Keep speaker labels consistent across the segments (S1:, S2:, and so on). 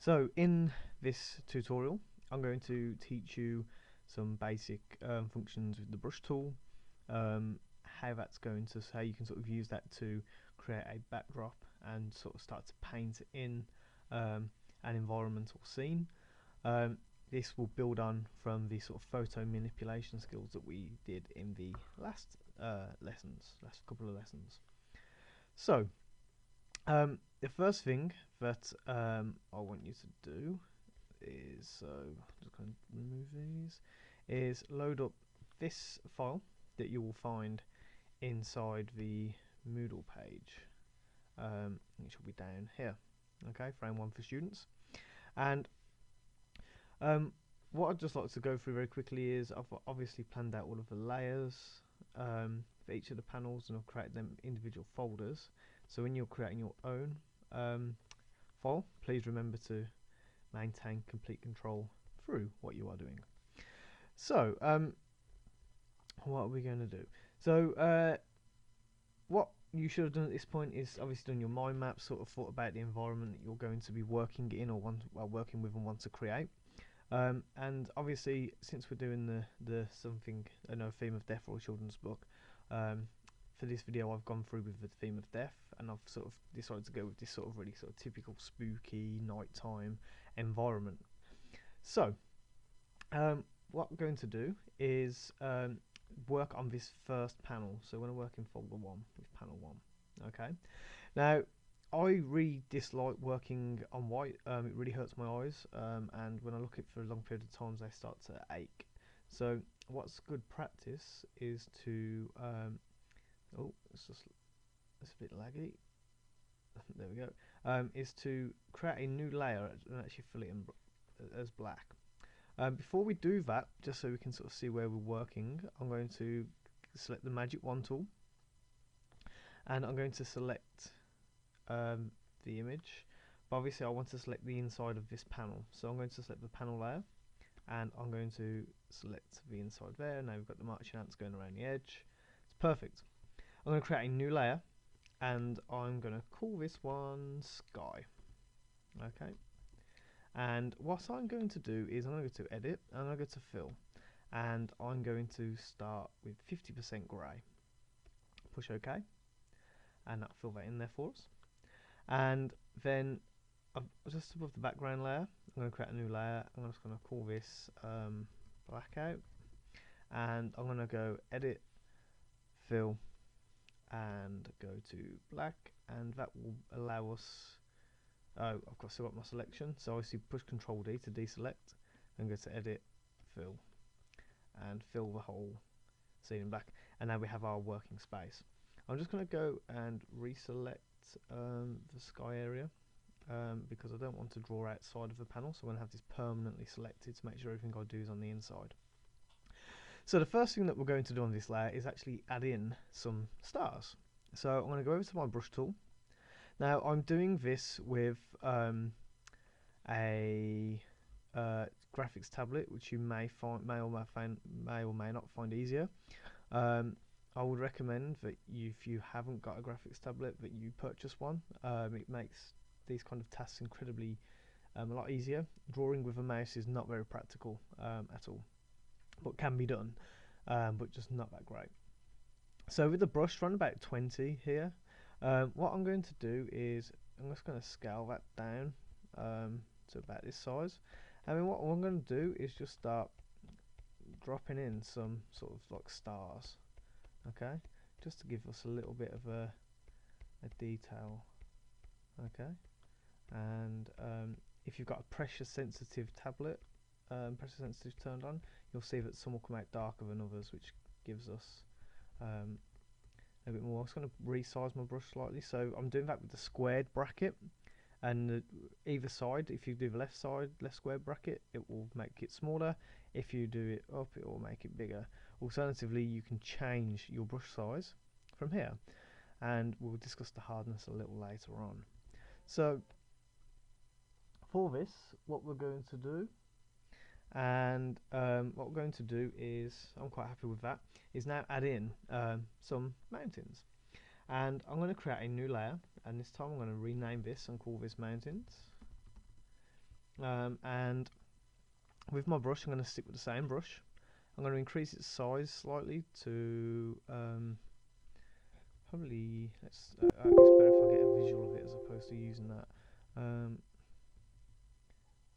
S1: So in this tutorial I'm going to teach you some basic functions with the brush tool, how that's going to, how you can sort of use that to create a backdrop and sort of start to paint in an environment or scene. This will build on from the sort of photo manipulation skills that we did in the last last couple of lessons. So the first thing that I want you to do is, so I'm just going to remove these, is load up this file that you will find inside the Moodle page. It should be down here. Okay, frame 1 for students. And what I'd just like to go through very quickly is I've obviously planned out all of the layers for each of the panels, and I've created them individual folders. So when you're creating your own file, please remember to maintain complete control through what you are doing. So what are we going to do? So what you should have done at this point is obviously done your mind map, sort of thought about the environment that you're going to be working in or working with and want to create. And obviously, since we're doing the theme of death for a children's book, for this video I've gone through with the theme of death, and I've sort of decided to go with this sort of really sort of typical spooky nighttime environment. So what I'm going to do is work on this first panel. So when I work in folder 1 with panel 1, okay. Now I really dislike working on white. It really hurts my eyes, and when I look at it for a long period of time, they start to ache. So what's good practice is to oh, it's a bit laggy. There we go. Is to create a new layer and actually fill it in as black. Before we do that, just so we can sort of see where we're working, I'm going to select the Magic Wand tool, and I'm going to select the image. But obviously I want to select the inside of this panel, so I'm going to select the panel layer, and I'm going to select the inside there. Now we've got the marching ants going around the edge. It's perfect. I'm going to create a new layer, and I'm going to call this one Sky. Okay. And what I'm going to do is I'm going to go to Edit, and I'm going to go to Fill, and I'm going to start with 50% grey. Push OK, and that'll fill that in there for us. And then just above the background layer, I'm going to create a new layer. I'm just going to call this Blackout, and I'm going to go Edit, Fill, and go to Black, and that will allow us. I've still got my selection, so obviously push Control D to deselect, and go to Edit, Fill, and fill the whole scene in black. And now we have our working space. I'm just going to go and reselect the sky area, because I don't want to draw outside of the panel, so I'm going to have this permanently selected to make sure everything I do is on the inside. So the first thing that we're going to do on this layer is actually add in some stars. So I'm going to go over to my brush tool. Now I'm doing this with a graphics tablet, which you may or may not find easier. I would recommend that if you haven't got a graphics tablet, that you purchase one. It makes these kind of tasks incredibly a lot easier. Drawing with a mouse is not very practical at all, but can be done, but just not that great. So with the brush, run about 20 here. What I'm going to do is I'm just going to scale that down to about this size, and then what I'm going to do is just start dropping in some sort of like stars, okay, just to give us a little bit of a detail, okay. And if you've got a pressure sensitive tablet, pressure sensitive turned on, you'll see that some will come out darker than others, which gives us a bit more. I'm just going to resize my brush slightly, so I'm doing that with the squared bracket, and either side, if you do the left side, left square bracket, it will make it smaller. If you do it up, it will make it bigger. Alternatively, you can change your brush size from here, and we'll discuss the hardness a little later on. So for this, what we're going to do, and what we're going to do is, I'm quite happy with that, is now add in some mountains. And I'm going to create a new layer, and this time I'm going to rename this and call this mountains. And with my brush, I'm going to stick with the same brush. I'm going to increase its size slightly to probably, it's better if I get a visual of it as opposed to using that.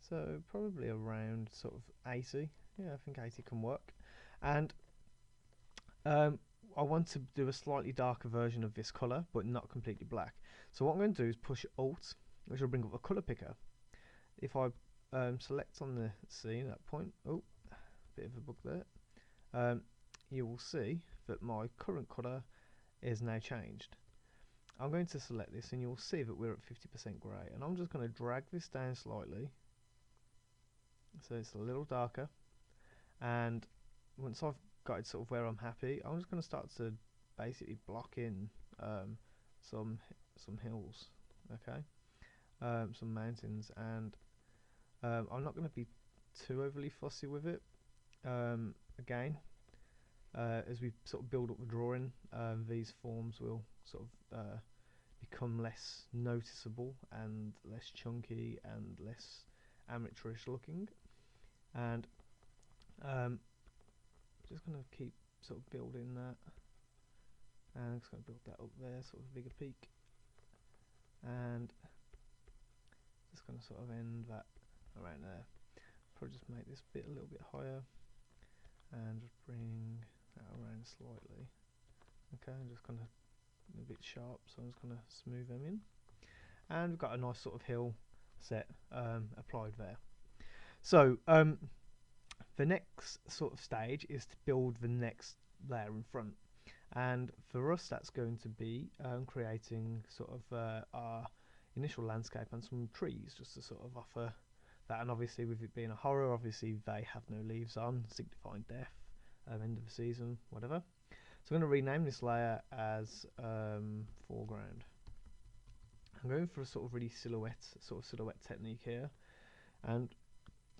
S1: So probably around sort of 80. Yeah, I think 80 can work. And I want to do a slightly darker version of this colour, but not completely black. So what I'm going to do is push Alt, which will bring up a colour picker. If I select on the scene at that point, oh, bit of a bug there, you will see that my current colour is now changed. I'm going to select this and you'll see that we're at 50% grey, and I'm just going to drag this down slightly so it's a little darker, and once I've got it sort of where I'm happy, I'm just going to start to basically block in some hills, okay, some mountains, and I'm not going to be too overly fussy with it. Again, as we sort of build up the drawing, these forms will sort of become less noticeable and less chunky and less amateurish looking, and just going to keep sort of building that, and I'm just going to build that up there, sort of bigger peak, and just going to sort of end that around there. Probably just make this bit a little bit higher and just bring that around slightly. Okay, I'm just going to a bit sharp, so I'm just going to smooth them in, and we've got a nice sort of hill set applied there. So the next sort of stage is to build the next layer in front, and for us that's going to be creating sort of our initial landscape and some trees, just to sort of offer that. And obviously with it being a horror, obviously they have no leaves on, signifying death, end of the season, whatever. So I'm going to rename this layer as foreground. I'm going for a sort of really silhouette technique here, and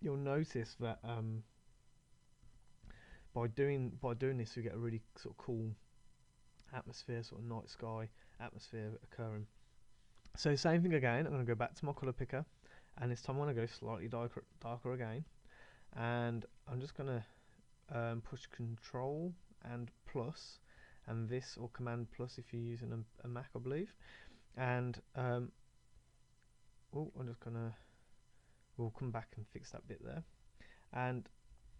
S1: you'll notice that by doing this you get a really sort of cool atmosphere, sort of night sky atmosphere occurring. So same thing again, I'm going to go back to my colour picker, and this time I'm going to go slightly darker again, and I'm just going to push Control and plus, and this, or Command plus if you're using a Mac, I believe, and I'm just gonna, we'll come back and fix that bit there, and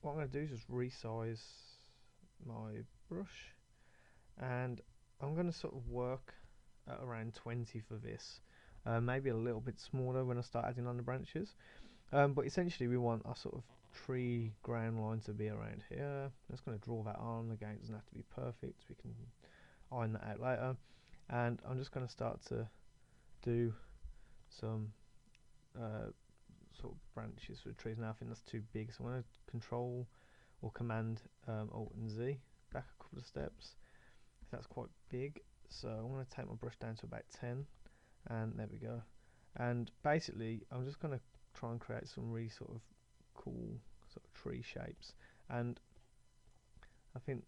S1: what I'm going to do is just resize my brush, and I'm going to sort of work at around 20 for this, maybe a little bit smaller when I start adding on the branches, but essentially we want our sort of tree ground line to be around here. I'm just going to draw that on. Again, it doesn't have to be perfect, we can iron that out later, and I'm just going to start to do some sort of branches for the trees. Now I think that's too big, so I'm going to Control or Command Alt and Z back a couple of steps. That's quite big, so I'm going to take my brush down to about 10, and there we go. And basically I'm just going to try and create some really sort of cool sort of tree shapes, and I think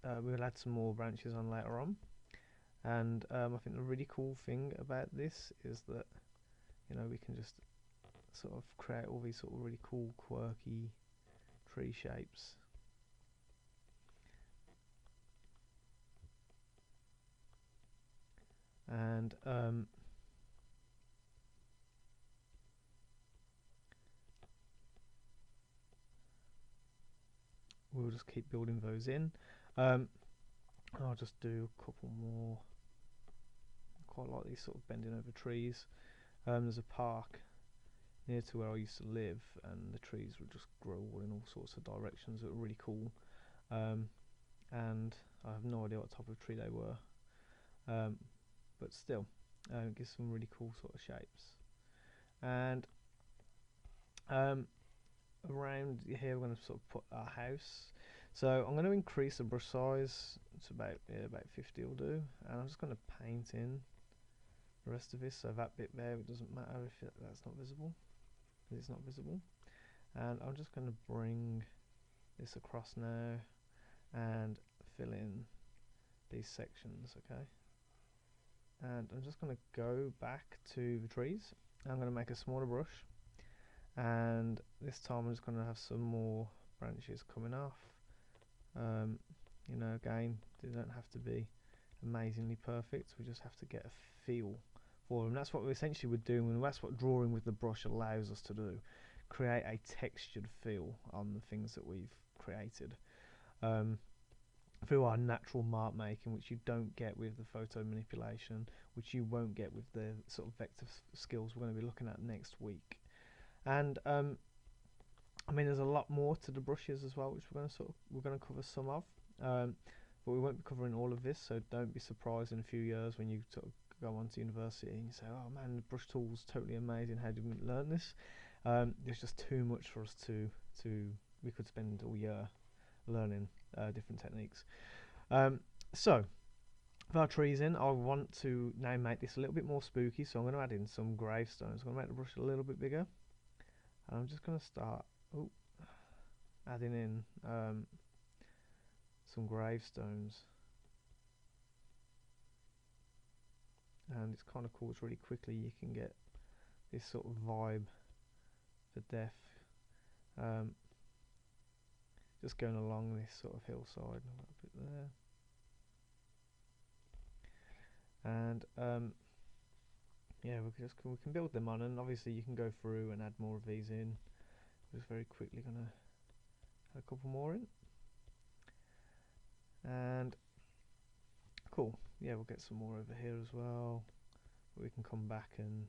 S1: we'll add some more branches on later on. And I think the really cool thing about this is that, you know, we can just sort of create all these sort of really cool quirky tree shapes. And we'll just keep building those in. I'll just do a couple more. I quite like these sort of bending over trees. There's a park near to where I used to live, and the trees would just grow all in all sorts of directions. It was really cool, and I have no idea what type of tree they were, but still, it gives some really cool sort of shapes. And around here we're going to sort of put our house, so I'm going to increase the brush size to about 50 will do, and I'm just going to paint in the rest of this, so that bit there, it doesn't matter if that's not visible, it's not visible. And I'm just going to bring this across now and fill in these sections, okay. And I'm just going to go back to the trees. I'm going to make a smaller brush, And this time I'm just going to have some more branches coming off. You know, again, they don't have to be amazingly perfect, we just have to get a feel for them. That's what we essentially we're doing, and that's what drawing with the brush allows us to do, create a textured feel on the things that we've created through our natural mark making, which you don't get with the photo manipulation, which you won't get with the sort of vector skills we're going to be looking at next week. And I mean, there's a lot more to the brushes as well, which we're going to cover some of, but we won't be covering all of this. So don't be surprised in a few years when you sort of go on to university and you say, "Oh man, the brush tool's totally amazing. How did we learn this?" There's just too much for us to. We could spend all year learning different techniques. So with our trees in, I want to now make this a little bit more spooky. So I'm going to add in some gravestones. I'm going to make the brush a little bit bigger. And I'm just going to start adding in some gravestones, and it's kind of cool. It's really quickly you can get this sort of vibe for death, just going along this sort of hillside a little bit there, and yeah, we can build them on, and obviously you can go through and add more of these in. Just very quickly gonna add a couple more in, and cool. Yeah, we'll get some more over here as well. We can come back and,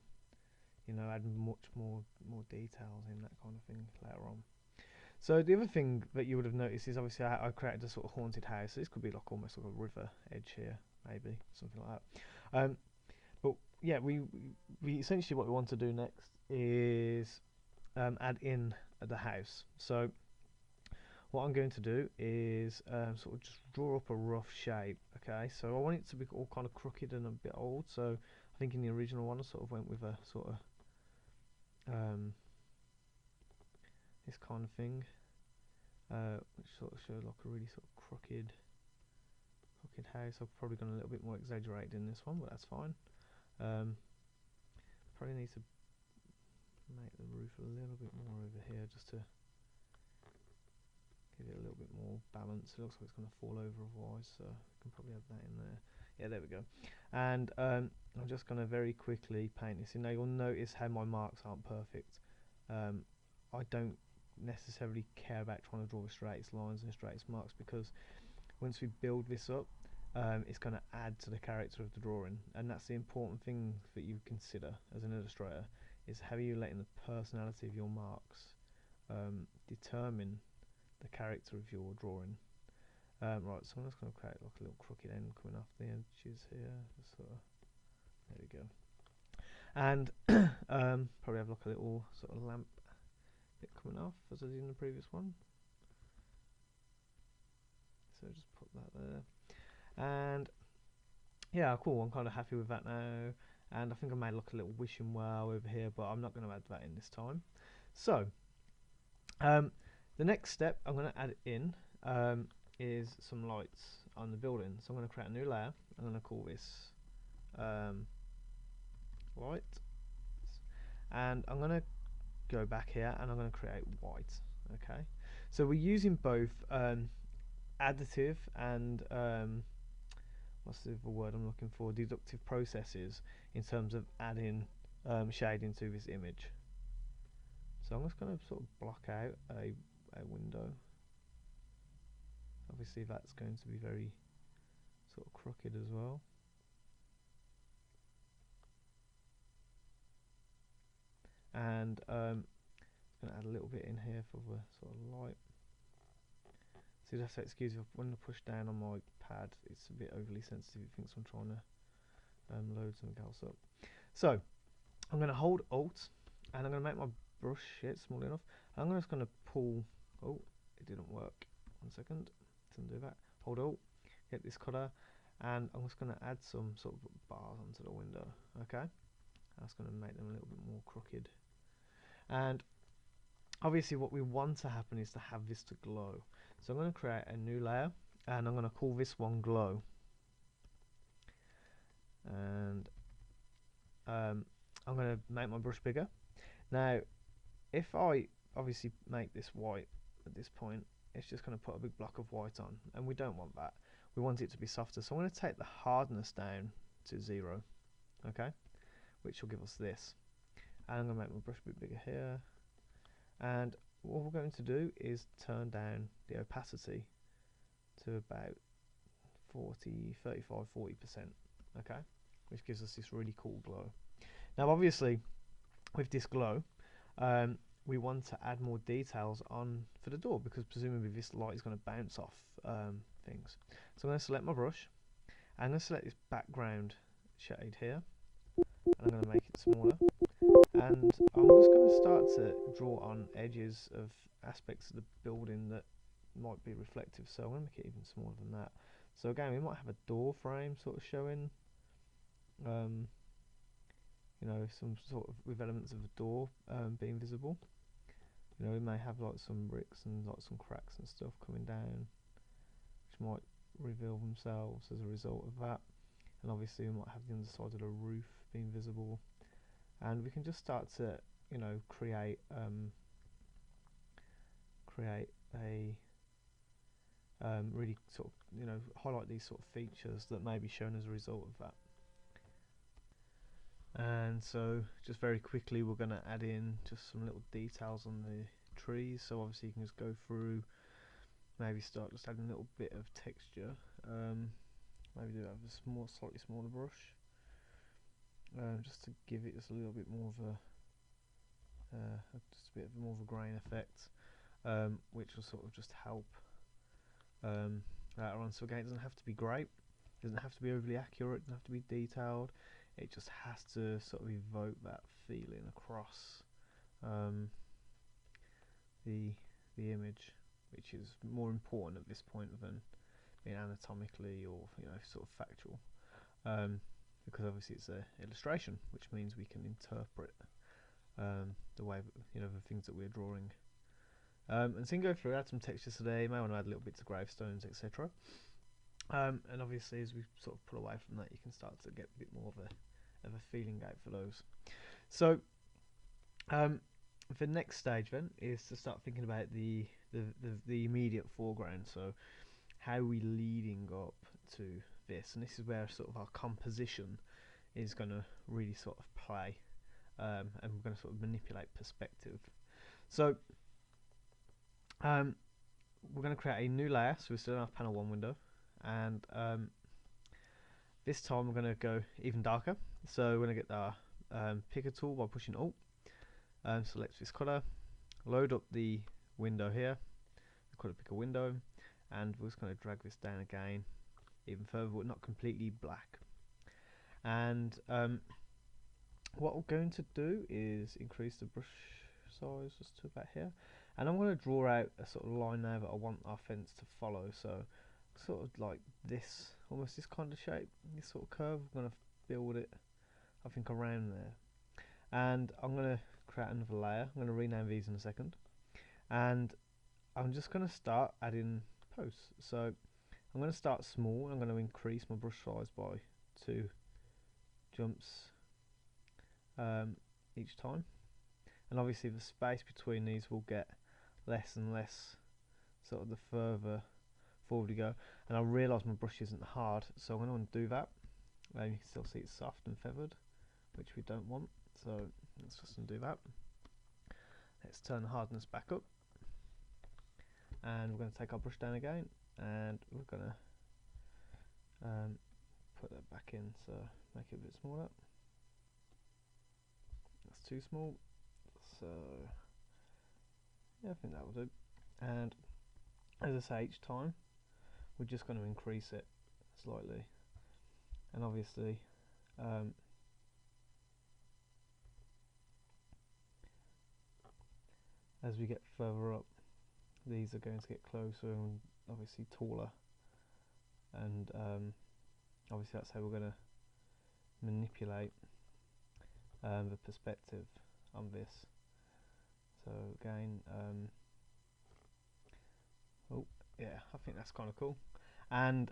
S1: you know, add much more details in, that kind of thing later on. So the other thing that you would have noticed is obviously I created a sort of haunted house. So this could be like almost like a river edge here, maybe something like that. But yeah, we essentially what we want to do next is add in the house. So what I'm going to do is sort of just draw up a rough shape. Okay, so I want it to be all kind of crooked and a bit old. So I think in the original one I sort of went with a sort of this kind of thing, which sort of showed like a really sort of crooked house. I've probably gone a little bit more exaggerated in this one, but that's fine. Probably need to make the roof a little bit more over here just to give it a little bit more balance. It looks like it's going to fall over otherwise, so I can probably add that in there. Yeah, there we go. And I'm just going to very quickly paint this in. Now you'll notice how my marks aren't perfect. I don't necessarily care about trying to draw straight lines and straight marks, because once we build this up, it's going to add to the character of the drawing, and that's the important thing that you consider as an illustrator, is how are you letting the personality of your marks determine the character of your drawing. Right, so I'm just going to create like a little crooked end coming off the edges here, just sort of, there we go, and probably have like a little sort of lamp bit coming off as I did in the previous one. So just put that there, and yeah, cool. I'm kind of happy with that now, and I think I made like a little wishing well over here, but I'm not going to add that in this time. So the next step I'm going to add in is some lights on the building. So I'm going to create a new layer. I'm going to call this light, and I'm going to go back here and I'm going to create white. Okay, so we're using both additive and what's the word I'm looking for, deductive processes in terms of adding shading to this image. So I'm just going to sort of block out a window. Obviously that's going to be very sort of crooked as well. And I'm going to add a little bit in here for the sort of light. So just excuse me, when I push down on my pad, it's a bit overly sensitive. It thinks I'm trying to load something else up. So I'm going to hold Alt, and I'm going to make my brush small enough. I'm just going to pull. Oh, it didn't work. 1 second. Didn't do that. Hold Alt, get this colour, and I'm just going to add some sort of bars onto the window. Okay, that's going to make them a little bit more crooked. And obviously what we want to happen is to have this to glow. So I'm going to create a new layer, and I'm going to call this one Glow. And I'm going to make my brush bigger. Now if I obviously make this white at this point, it's just going to put a big block of white on, and we don't want that. We want it to be softer, so I'm going to take the hardness down to 0, okay, which will give us this. And I'm going to make my brush a bit bigger here, and what we're going to do is turn down the opacity to about 35, 40%, okay, which gives us this really cool glow. Now obviously with this glow, we want to add more details on for the door, because presumably this light is going to bounce off things. So I'm going to select my brush, I'm going to select this background shade here, and I'm going to make it smaller, and I'm just going to start to draw on edges of aspects of the building that might be reflective, so I'm going to make it even smaller than that. So again, we might have a door frame sort of showing, you know, some sort of with elements of a door being visible. You know, we may have like some bricks and like some cracks and stuff coming down, which might reveal themselves as a result of that. And obviously we might have the underside of the roof being visible, and we can just start to, you know, create a really sort of, you know, highlight these sort of features that may be shown as a result of that. And so just very quickly we're going to add in just some little details on the trees. So obviously you can just go through, maybe start just adding a little bit of texture, maybe do it with a slightly smaller brush, just to give it just a little bit more of just a bit more of a grain effect, which will sort of just help later on. So again, it doesn't have to be great, it doesn't have to be overly accurate, it doesn't have to be detailed. It just has to sort of evoke that feeling across the image, which is more important at this point than being anatomically or, you know, sort of factual, because obviously it's an illustration, which means we can interpret the way, you know, the things that we're drawing. And so you can go through, add some textures today. You may want to add little bits of gravestones, etc. And obviously as we sort of pull away from that, you can start to get a bit more of a feeling out for those. So the next stage then is to start thinking about the immediate foreground. So how are we leading up to this? And this is where sort of our composition is going to really sort of play, and we're going to sort of manipulate perspective. So we're going to create a new layer, so we still have panel 1 window, and this time we're going to go even darker. So we're going to get our picker tool by pushing Alt, select this colour, load up the window here, the colour picker window, and we're just going to drag this down again even further, but not completely black. And what we're going to do is increase the brush size just to about here, and I'm going to draw out a sort of line now that I want our fence to follow. So sort of like this, almost this kind of shape, this sort of curve. I'm going to build it, I think, around there, and I'm going to create another layer. I'm going to rename these in a second, and I'm just going to start adding posts. So I'm going to start small. I'm going to increase my brush size by 2 jumps each time, and obviously the space between these will get less and less sort of the further forward we go. And I realise my brush isn't hard, so I'm going to undo that. You can still see it's soft and feathered, which we don't want, so let's just undo that. Let's turn the hardness back up, and we're going to take our brush down again, and we're going to put that back in, so make it a bit smaller. That's too small, so yeah, I think that will do. And as I say, each time we're just going to increase it slightly, and obviously as we get further up, these are going to get closer and obviously taller, and obviously that's how we're going to manipulate the perspective on this. So again, oh yeah, I think that's kind of cool. And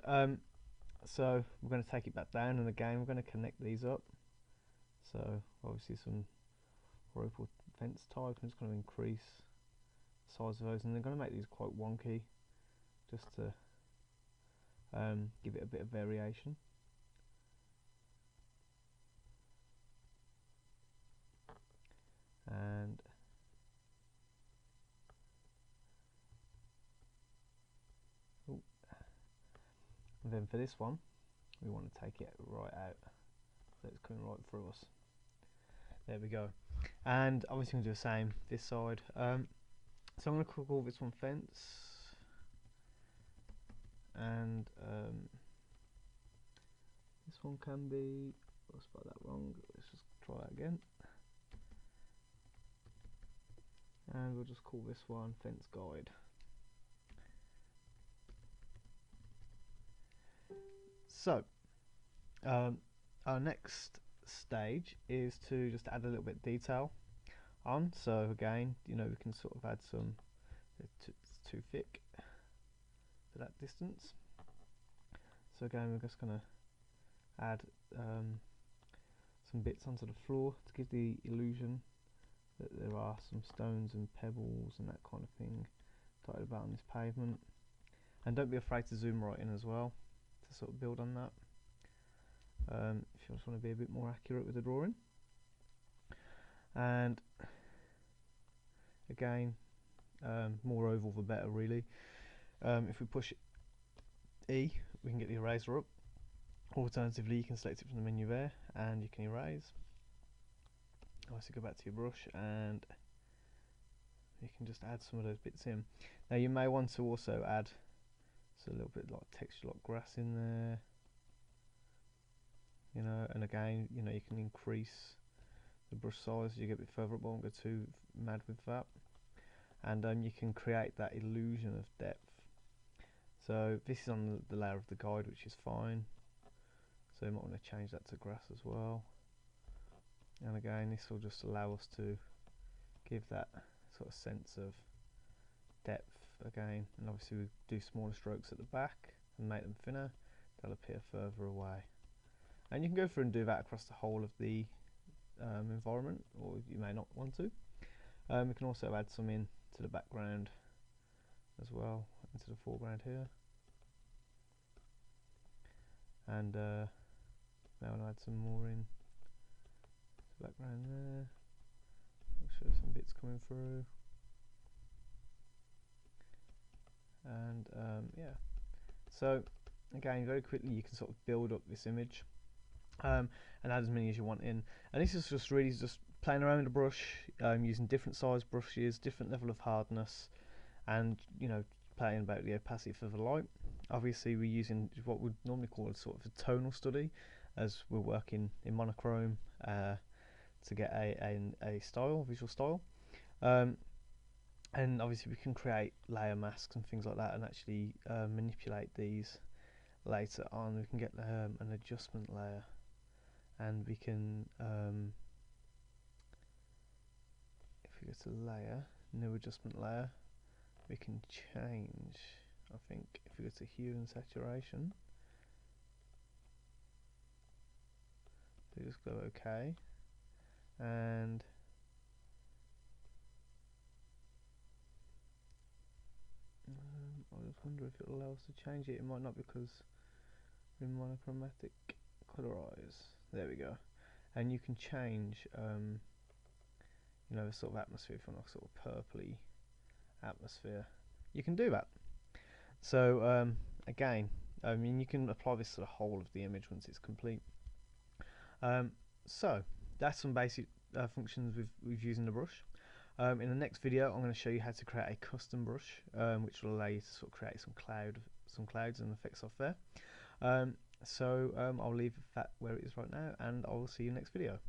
S1: so we're going to take it back down, and again we're going to connect these up. So obviously some rope or fence type. I'm just going to increase the size of those, and they're going to make these quite wonky just to give it a bit of variation. And then for this one, we want to take it right out, so it's coming right through us. There we go. And obviously I'm going to do the same this side. So I'm going to call this one fence, and this one can be, I spelled that wrong, let's just try that again. And we'll just call this one fence guide. So our next stage is to just add a little bit of detail on. So again, you know, we can sort of add some, it's too thick for that distance. So again, we're just going to add some bits onto the floor to give the illusion that there are some stones and pebbles and that kind of thing dotted about on this pavement. And don't be afraid to zoom right in as well to sort of build on that, if you just want to be a bit more accurate with the drawing. And again, more oval the better really. If we push E, we can get the eraser up. Alternatively, you can select it from the menu there and you can erase. Also go back to your brush and you can just add some of those bits in. Now you may want to also add a little bit like texture, like grass in there, you know, and again, you know, you can increase the brush size as you get a bit further up. I won't go too mad with that. And you can create that illusion of depth. So this is on the layer of the guide, which is fine. So you might want to change that to grass as well. And again, this will just allow us to give that sort of sense of depth again. And obviously we do smaller strokes at the back and make them thinner, they'll appear further away. And you can go through and do that across the whole of the environment, or you may not want to. We can also add some in to the background as well, into the foreground here. And now I'll add some more in the background there. I'll show some bits coming through. And yeah, so again, very quickly you can sort of build up this image and add as many as you want in. And this is just really just playing around with the brush, using different size brushes, different level of hardness, and you know, playing about the opacity for the light. Obviously we're using what we'd normally call a sort of a tonal study, as we're working in monochrome to get a style, visual style. And obviously we can create layer masks and things like that and actually manipulate these later on. We can get an adjustment layer, and we can if we go to layer, new adjustment layer, we can change, I think if we go to hue and saturation, so just go OK, and I just wonder if it'll allow us to change it. It might not, because we're in monochromatic colorize. There we go. And you can change you know, the sort of atmosphere from a sort of purpley atmosphere. You can do that. So again, I mean, you can apply this to the whole of the image once it's complete. So that's some basic functions with using the brush. In the next video, I'm going to show you how to create a custom brush, which will allow you to sort of create some clouds and effects off there. So I'll leave that where it is right now, and I will see you next video.